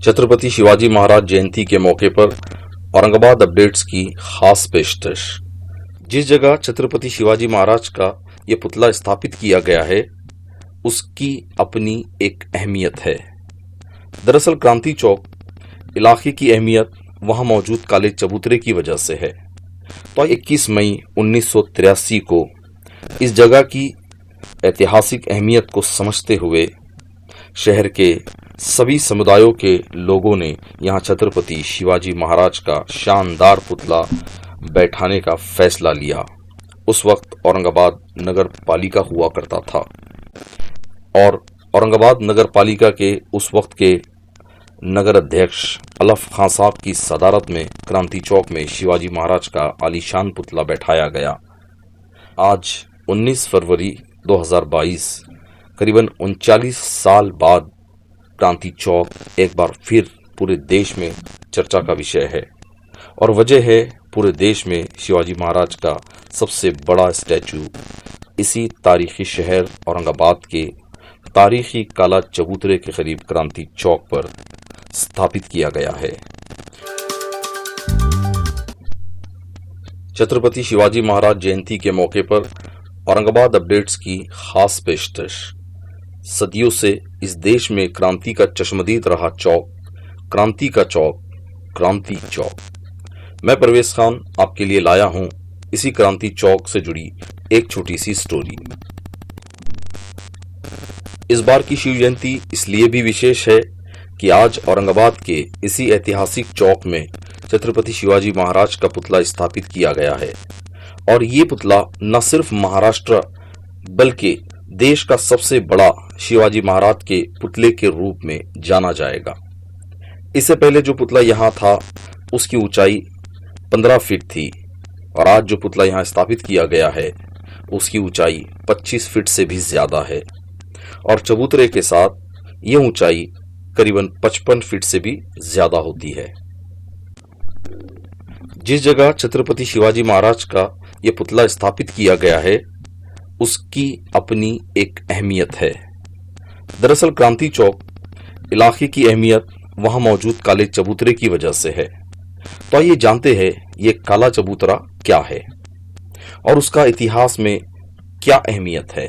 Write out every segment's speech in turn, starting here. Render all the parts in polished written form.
छत्रपति शिवाजी महाराज जयंती के मौके पर औरंगाबाद अपडेट्स की खास पेशकश। जिस जगह छत्रपति शिवाजी महाराज का ये पुतला स्थापित किया गया है उसकी अपनी एक अहमियत है। दरअसल क्रांति चौक इलाके की अहमियत वहां मौजूद काले चबूतरे की वजह से है। तो 21 मई 1983 को इस जगह की ऐतिहासिक अहमियत को समझते हुए शहर के सभी समुदायों के लोगों ने यहां छत्रपति शिवाजी महाराज का शानदार पुतला बैठाने का फैसला लिया। उस वक्त औरंगाबाद नगर पालिका हुआ करता था और औरंगाबाद नगर पालिका के उस वक्त के नगर अध्यक्ष अलफ खां साहब की सदारत में क्रांति चौक में शिवाजी महाराज का आलीशान पुतला बैठाया गया। आज 19 फरवरी 2022 करीबन 39 साल बाद क्रांति चौक एक बार फिर पूरे देश में चर्चा का विषय है और वजह है पूरे देश में शिवाजी महाराज का सबसे बड़ा स्टैचू इसी तारीखी शहर औरंगाबाद के तारीखी काला चबूतरे के करीब क्रांति चौक पर स्थापित किया गया है। छत्रपति शिवाजी महाराज जयंती के मौके पर औरंगाबाद अपडेट्स की खास पेशकश। सदियों से इस देश में क्रांति का चश्मदीद रहा चौक, क्रांति का चौक, क्रांति चौक। मैं परवेज खान आपके लिए लाया हूं इसी क्रांति चौक से जुड़ी एक छोटी सी स्टोरी। इस बार की शिव जयंती इसलिए भी विशेष है कि आज औरंगाबाद के इसी ऐतिहासिक चौक में छत्रपति शिवाजी महाराज का पुतला स्थापित किया गया है और ये पुतला न सिर्फ महाराष्ट्र बल्कि देश का सबसे बड़ा शिवाजी महाराज के पुतले के रूप में जाना जाएगा। इससे पहले जो पुतला यहाँ था उसकी ऊंचाई 15 फीट थी और आज जो पुतला यहाँ स्थापित किया गया है उसकी ऊंचाई 25 फीट से भी ज्यादा है और चबूतरे के साथ ये ऊंचाई करीबन 55 फीट से भी ज्यादा होती है। जिस जगह छत्रपति शिवाजी महाराज का ये पुतला स्थापित किया गया है उसकी अपनी एक अहमियत है। दरअसल क्रांति चौक इलाके की अहमियत वहां मौजूद काले चबूतरे की वजह से है। तो आइए जानते हैं ये काला चबूतरा क्या है और उसका इतिहास में क्या अहमियत है।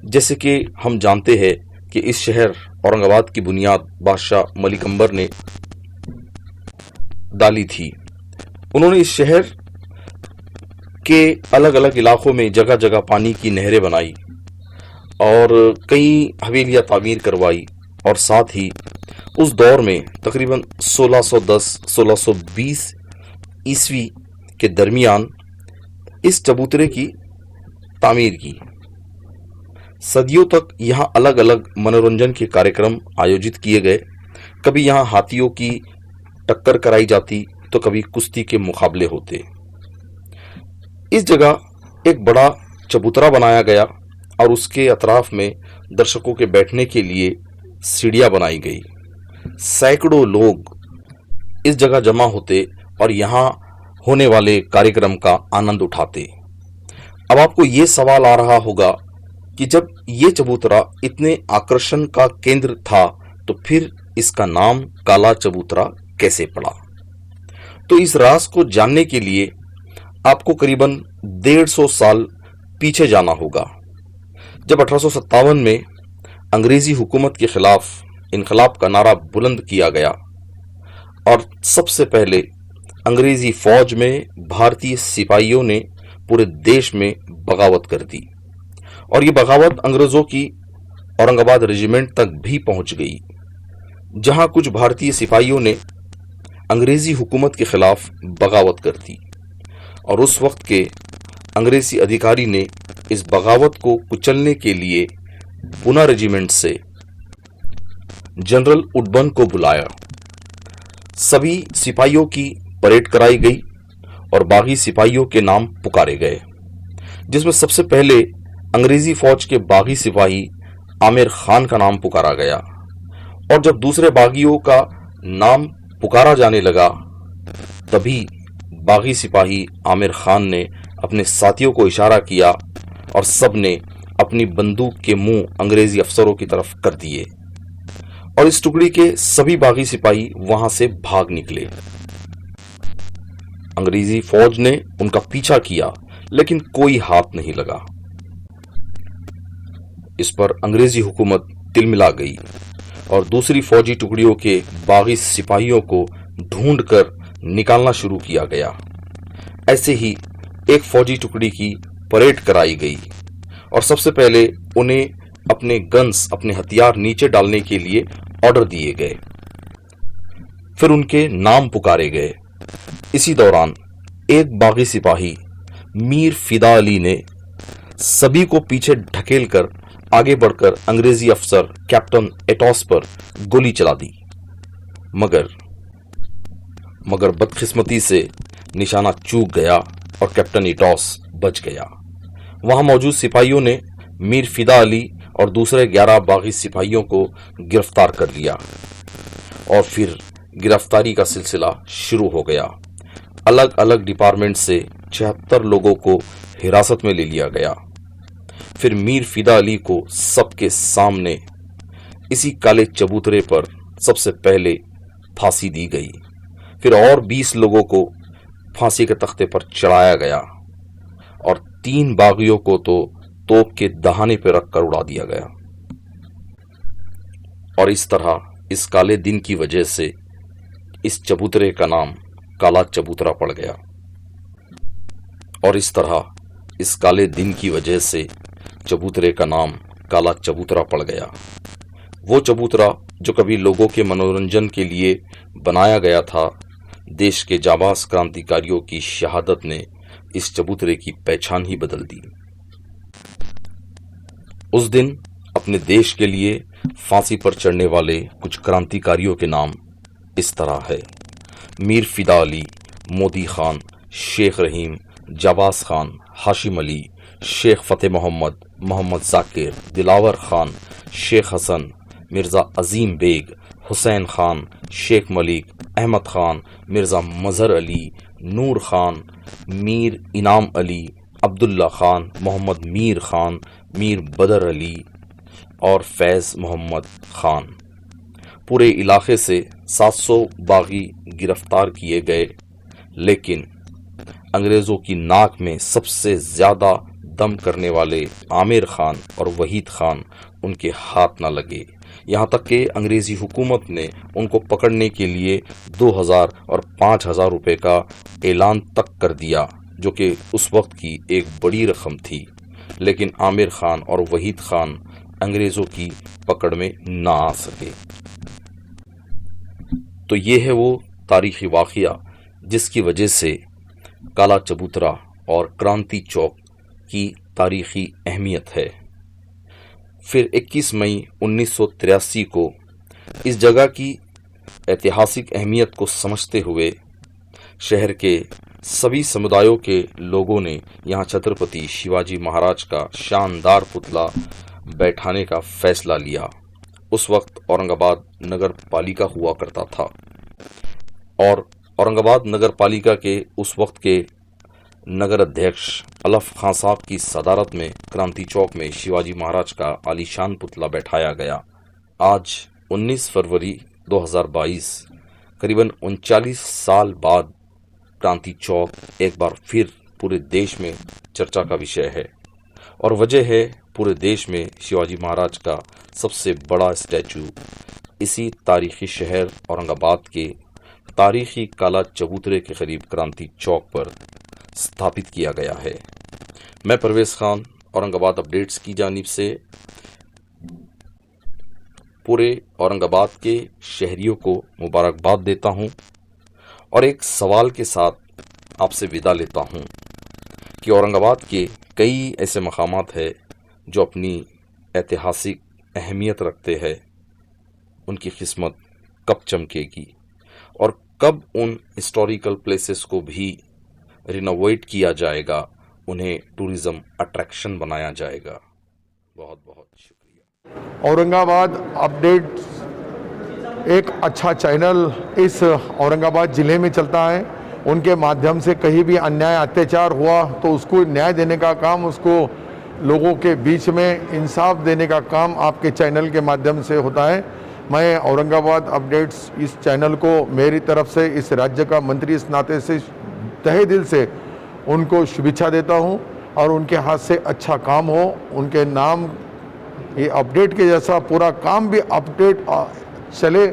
जैसे कि हम जानते हैं कि इस शहर औरंगाबाद की बुनियाद बादशाह मलिक अंबर ने डाली थी। उन्होंने इस शहर के अलग अलग इलाकों में जगह जगह पानी की नहरें बनाई और कई हवेलियां तामीर करवाई और साथ ही उस दौर में तकरीबन 1610-1620 ईस्वी के दरमियान इस चबूतरे की तामीर की। सदियों तक यहाँ अलग अलग मनोरंजन के कार्यक्रम आयोजित किए गए। कभी यहाँ हाथियों की टक्कर कराई जाती तो कभी कुश्ती के मुकाबले होते। इस जगह एक बड़ा चबूतरा बनाया गया और उसके अतराफ में दर्शकों के बैठने के लिए सीढ़ियां बनाई गई। सैकड़ों लोग इस जगह जमा होते और यहाँ होने वाले कार्यक्रम का आनंद उठाते। अब आपको ये सवाल आ रहा होगा कि जब ये चबूतरा इतने आकर्षण का केंद्र था तो फिर इसका नाम काला चबूतरा कैसे पड़ा। तो इस राज को जानने के लिए आपको करीबन 150 साल पीछे जाना होगा, जब 1857 में अंग्रेजी हुकूमत के खिलाफ इनकलाब का नारा बुलंद किया गया और सबसे पहले अंग्रेजी फौज में भारतीय सिपाहियों ने पूरे देश में बगावत कर दी और ये बगावत अंग्रेजों की औरंगाबाद रेजिमेंट तक भी पहुंच गई, जहां कुछ भारतीय सिपाहियों ने अंग्रेजी हुकूमत के खिलाफ बगावत कर दी और उस वक्त के अंग्रेजी अधिकारी ने इस बगावत को कुचलने के लिए पुना रेजिमेंट से जनरल उडबर्न को बुलाया। सभी सिपाहियों की परेड कराई गई और बागी सिपाहियों के नाम पुकारे गए, जिसमें सबसे पहले अंग्रेजी फौज के बागी सिपाही आमिर खान का नाम पुकारा गया और जब दूसरे बागियों का नाम पुकारा जाने लगा तभी बागी सिपाही आमिर खान ने अपने साथियों को इशारा किया और सब ने अपनी बंदूक के मुंह अंग्रेजी अफसरों की तरफ कर दिए और इस टुकड़ी के सभी बागी सिपाही वहां से भाग निकले। अंग्रेजी फौज ने उनका पीछा किया, लेकिन कोई हाथ नहीं लगा। इस पर अंग्रेजी हुकूमत तिलमिला गई और दूसरी फौजी टुकड़ियों के बागी सिपाहियों को ढूंढकर निकालना शुरू किया गया। ऐसे ही एक फौजी टुकड़ी की परेड कराई गई और सबसे पहले उन्हें अपने गन्स, अपने हथियार नीचे डालने के लिए ऑर्डर दिए गए। फिर उनके नाम पुकारे गए। इसी दौरान एक बागी सिपाही मीर फिदा अली ने सभी को पीछे ढकेलकर आगे बढ़कर अंग्रेजी अफसर कैप्टन एटॉस पर गोली चला दी, मगर बदकिस्मती से निशाना चूक गया और कैप्टन एटॉस बच गया। वहां मौजूद सिपाहियों ने मीर फिदा अली और दूसरे 11 बागी सिपाहियों को गिरफ्तार कर लिया और फिर गिरफ्तारी का सिलसिला शुरू हो गया। अलग अलग डिपार्टमेंट से 76 लोगों को हिरासत में ले लिया गया। फिर मीर फिदा अली को सबके सामने इसी काले चबूतरे पर सबसे पहले फांसी दी गई। फिर और 20 लोगों को फांसी के तख्ते पर चढ़ाया गया और 3 बागियों को तो तोप के दहाने पर रखकर उड़ा दिया गया। और इस तरह इस काले दिन की वजह से इस चबूतरे का नाम काला चबूतरा पड़ गया। और इस तरह इस काले दिन की वजह से चबूतरे का नाम काला चबूतरा पड़ गया। वो चबूतरा जो कभी लोगों के मनोरंजन के लिए बनाया गया था, देश के जाबाज क्रांतिकारियों की शहादत ने इस चबूतरे की पहचान ही बदल दी। उस दिन अपने देश के लिए फांसी पर चढ़ने वाले कुछ क्रांतिकारियों के नाम इस तरह है: मीर फिदा अली, मोदी खान, शेख रहीम, जाबाज खान, हाशिम अली, शेख फतेह मोहम्मद, मोहम्मद जाकिर, दिलावर खान, शेख हसन, मिर्जा अजीम बेग, हुसैन खान, शेख मलिक, अहमद खान, मिर्जा मजहर अली, नूर खान, मीर इनाम अली, अब्दुल्ला खान, मोहम्मद मीर खान, मीर बदर अली और फैज़ मोहम्मद खान। पूरे इलाके से 700 बागी गिरफ्तार किए गए, लेकिन अंग्रेजों की नाक में सबसे ज्यादा दम करने वाले आमिर खान और वहीद खान उनके हाथ न लगे। यहाँ तक कि अंग्रेजी हुकूमत ने उनको पकड़ने के लिए 2000 और 5000 रुपए का ऐलान तक कर दिया, जो कि उस वक्त की एक बड़ी रकम थी। लेकिन आमिर खान और वहीद खान अंग्रेजों की पकड़ में ना आ सके। तो ये है वो तारीखी वाक़या जिसकी वजह से काला चबूतरा और क्रांति चौक की तारीखी अहमियत है। फिर 21 मई 1983 को इस जगह की ऐतिहासिक अहमियत को समझते हुए शहर के सभी समुदायों के लोगों ने यहाँ छत्रपति शिवाजी महाराज का शानदार पुतला बैठाने का फैसला लिया। उस वक्त औरंगाबाद नगर पालिका हुआ करता था और औरंगाबाद नगर पालिका के उस वक्त के नगर अध्यक्ष अलफ खां साहब की सदारत में क्रांति चौक में शिवाजी महाराज का आलीशान पुतला बैठाया गया। आज 19 फरवरी 2022 करीबन 39 साल बाद क्रांति चौक एक बार फिर पूरे देश में चर्चा का विषय है और वजह है पूरे देश में शिवाजी महाराज का सबसे बड़ा स्टैचू इसी तारीखी शहर औरंगाबाद के तारीखी काला चबूतरे के करीब क्रांति चौक पर स्थापित किया गया है। मैं परवेज खान औरंगाबाद अपडेट्स की जानिब से पूरे औरंगाबाद के शहरियों को मुबारकबाद देता हूं और एक सवाल के साथ आपसे विदा लेता हूं कि औरंगाबाद के कई ऐसे मकामात हैं जो अपनी ऐतिहासिक अहमियत रखते हैं, उनकी किस्मत कब चमकेगी और कब उन हिस्टोरिकल प्लेसेस को भी रिनोवेट किया जाएगा, उन्हें टूरिज्म अट्रैक्शन बनाया जाएगा। बहुत बहुत शुक्रिया। औरंगाबाद अपडेट एक अच्छा चैनल इस औरंगाबाद ज़िले में चलता है। उनके माध्यम से कहीं भी अन्याय अत्याचार हुआ तो उसको न्याय देने का काम, उसको लोगों के बीच में इंसाफ देने का काम आपके चैनल के माध्यम से होता है। मैं औरंगाबाद अपडेट्स इस चैनल को मेरी तरफ से इस राज्य का मंत्री इस नाते से तहे दिल से उनको शुभेच्छा देता हूं और उनके हाथ से अच्छा काम हो, उनके नाम ये अपडेट के जैसा पूरा काम भी अपडेट चले,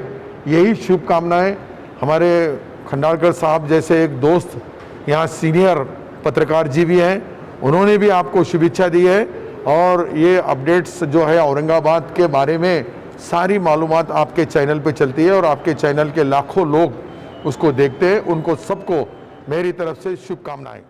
यही शुभकामनाएं। हमारे खंडालकर साहब जैसे एक दोस्त यहाँ सीनियर पत्रकार जी भी हैं, उन्होंने भी आपको शुभेच्छा दी है और ये अपडेट्स जो है औरंगाबाद के बारे में सारी मालूमात आपके चैनल पे चलती है और आपके चैनल के लाखों लोग उसको देखते हैं। उनको सबको मेरी तरफ से शुभकामनाएं।